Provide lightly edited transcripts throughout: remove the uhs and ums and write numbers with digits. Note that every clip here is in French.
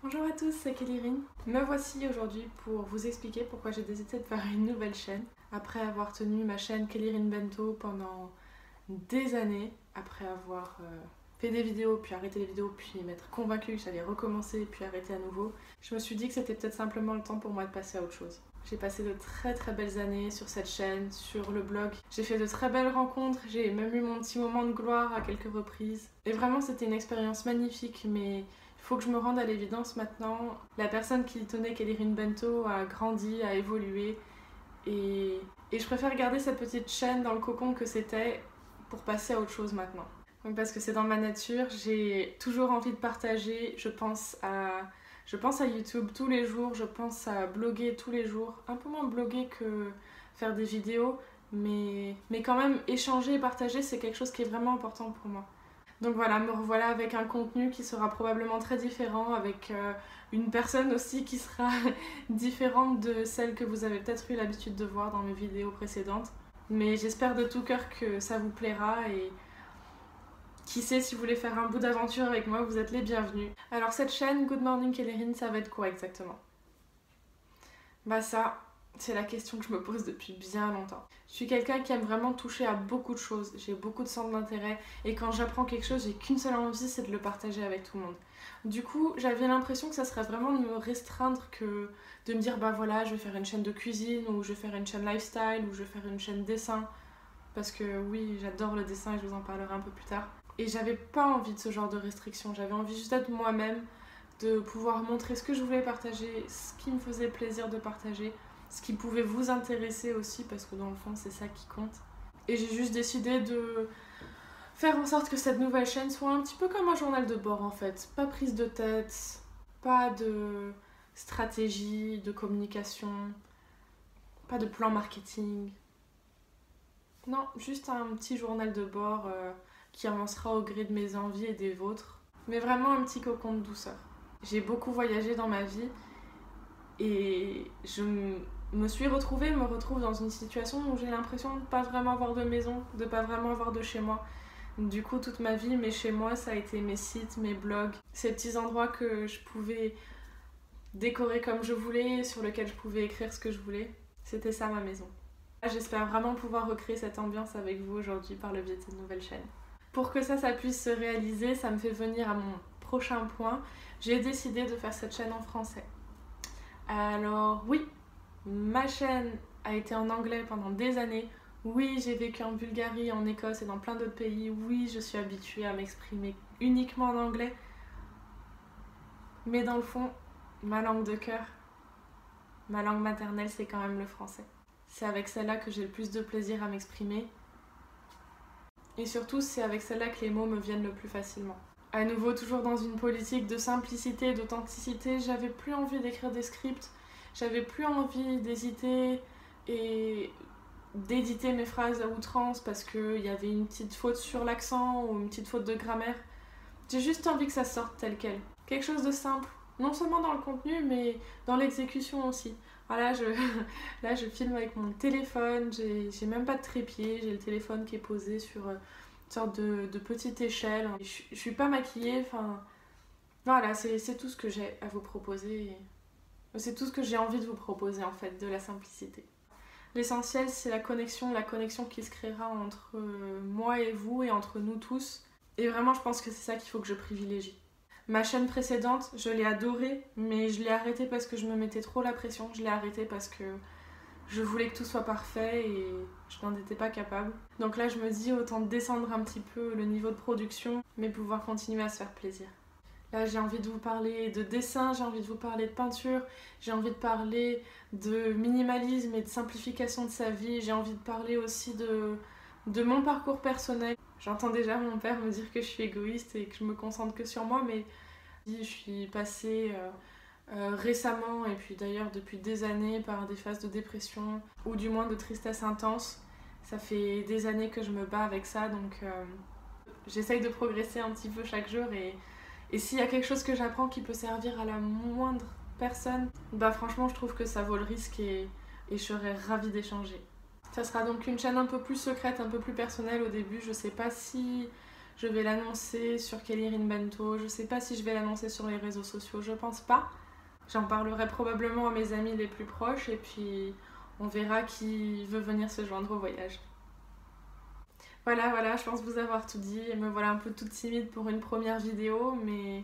Bonjour à tous, c'est Kelly. Me voici aujourd'hui pour vous expliquer pourquoi j'ai décidé de faire une nouvelle chaîne. Après avoir tenu ma chaîne Kelly Bento pendant des années, après avoir fait des vidéos, puis arrêté les vidéos, puis m'être convaincue que j'allais recommencer, puis arrêter à nouveau, je me suis dit que c'était peut-être simplement le temps pour moi de passer à autre chose. J'ai passé de très belles années sur cette chaîne, sur le blog. J'ai fait de très belles rencontres, j'ai même eu mon petit moment de gloire à quelques reprises. Et vraiment c'était une expérience magnifique, mais il faut que je me rende à l'évidence maintenant. La personne qui tenait Kelly Bento a grandi, a évolué, et je préfère garder cette petite chaîne dans le cocon que c'était pour passer à autre chose maintenant. Donc parce que c'est dans ma nature, j'ai toujours envie de partager, je pense à YouTube tous les jours, je pense à bloguer tous les jours. Un peu moins bloguer que faire des vidéos, mais quand même échanger et partager, c'est quelque chose qui est vraiment important pour moi. Donc voilà, me revoilà avec un contenu qui sera probablement très différent, avec une personne aussi qui sera différente de celle que vous avez peut-être eu l'habitude de voir dans mes vidéos précédentes. Mais j'espère de tout cœur que ça vous plaira et qui sait, si vous voulez faire un bout d'aventure avec moi, vous êtes les bienvenus. Alors cette chaîne Good Morning Kelly, ça va être quoi exactement? Bah ça, c'est la question que je me pose depuis bien longtemps. Je suis quelqu'un qui aime vraiment toucher à beaucoup de choses, j'ai beaucoup de centres d'intérêt et quand j'apprends quelque chose, j'ai qu'une seule envie, c'est de le partager avec tout le monde. Du coup, j'avais l'impression que ça serait vraiment de me restreindre que de me dire bah voilà, je vais faire une chaîne de cuisine ou je vais faire une chaîne lifestyle ou je vais faire une chaîne dessin. Parce que oui, j'adore le dessin et je vous en parlerai un peu plus tard. Et j'avais pas envie de ce genre de restrictions, j'avais envie juste d'être moi-même, de pouvoir montrer ce que je voulais partager, ce qui me faisait plaisir de partager, ce qui pouvait vous intéresser aussi, parce que dans le fond c'est ça qui compte. Et j'ai juste décidé de faire en sorte que cette nouvelle chaîne soit un petit peu comme un journal de bord en fait. Pas prise de tête, pas de stratégie, de communication, pas de plan marketing. Non, juste un petit journal de bord qui avancera au gré de mes envies et des vôtres. Mais vraiment un petit cocon de douceur. J'ai beaucoup voyagé dans ma vie et je me retrouve dans une situation où j'ai l'impression de ne pas vraiment avoir de maison, de ne pas vraiment avoir de chez moi. Du coup, toute ma vie, mes chez moi, ça a été mes sites, mes blogs, ces petits endroits que je pouvais décorer comme je voulais, sur lesquels je pouvais écrire ce que je voulais. C'était ça ma maison. J'espère vraiment pouvoir recréer cette ambiance avec vous aujourd'hui par le biais de cette nouvelle chaîne. Pour que ça puisse se réaliser, ça me fait venir à mon prochain point. J'ai décidé de faire cette chaîne en français. Alors oui, ma chaîne a été en anglais pendant des années. Oui, j'ai vécu en Bulgarie, en Écosse et dans plein d'autres pays. Oui, je suis habituée à m'exprimer uniquement en anglais. Mais dans le fond, ma langue de cœur, ma langue maternelle, c'est quand même le français. C'est avec celle-là que j'ai le plus de plaisir à m'exprimer. Et surtout, c'est avec celle-là que les mots me viennent le plus facilement. À nouveau, toujours dans une politique de simplicité et d'authenticité, j'avais plus envie d'écrire des scripts, j'avais plus envie d'hésiter et d'éditer mes phrases à outrance parce qu'il y avait une petite faute sur l'accent ou une petite faute de grammaire. J'ai juste envie que ça sorte tel quel. Quelque chose de simple, non seulement dans le contenu, mais dans l'exécution aussi. Voilà, là, je filme avec mon téléphone, j'ai même pas de trépied, j'ai le téléphone qui est posé sur une sorte de petite échelle. Je suis pas maquillée, enfin... Voilà, c'est tout ce que j'ai à vous proposer. C'est tout ce que j'ai envie de vous proposer, en fait, de la simplicité. L'essentiel, c'est la connexion qui se créera entre moi et vous et entre nous tous. Et vraiment, je pense que c'est ça qu'il faut que je privilégie. Ma chaîne précédente, je l'ai adorée, mais je l'ai arrêtée parce que je me mettais trop la pression. Je l'ai arrêtée parce que je voulais que tout soit parfait et je n'en étais pas capable. Donc là, je me dis autant descendre un petit peu le niveau de production, mais pouvoir continuer à se faire plaisir. Là, j'ai envie de vous parler de dessin, j'ai envie de vous parler de peinture, j'ai envie de parler de minimalisme et de simplification de sa vie, j'ai envie de parler aussi de mon parcours personnel. J'entends déjà mon père me dire que je suis égoïste et que je me concentre que sur moi, mais je suis passée récemment, et puis d'ailleurs depuis des années, par des phases de dépression ou du moins de tristesse intense. Ça fait des années que je me bats avec ça, donc j'essaye de progresser un petit peu chaque jour et s'il y a quelque chose que j'apprends qui peut servir à la moindre personne, bah franchement je trouve que ça vaut le risque et je serais ravie d'échanger. Ça sera donc une chaîne un peu plus secrète, un peu plus personnelle au début. Je sais pas si Je vais l'annoncer sur Kellyrin Bento. Je sais pas si je vais l'annoncer sur les réseaux sociaux, je pense pas. J'en parlerai probablement à mes amis les plus proches et puis on verra qui veut venir se joindre au voyage. Voilà, je pense vous avoir tout dit. Me voilà un peu toute timide pour une première vidéo, mais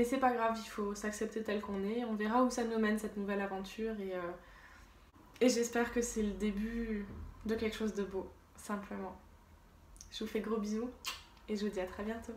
c'est pas grave, il faut s'accepter tel qu'on est. On verra où ça nous mène cette nouvelle aventure et j'espère que c'est le début de quelque chose de beau, simplement. Je vous fais gros bisous et je vous dis à très bientôt.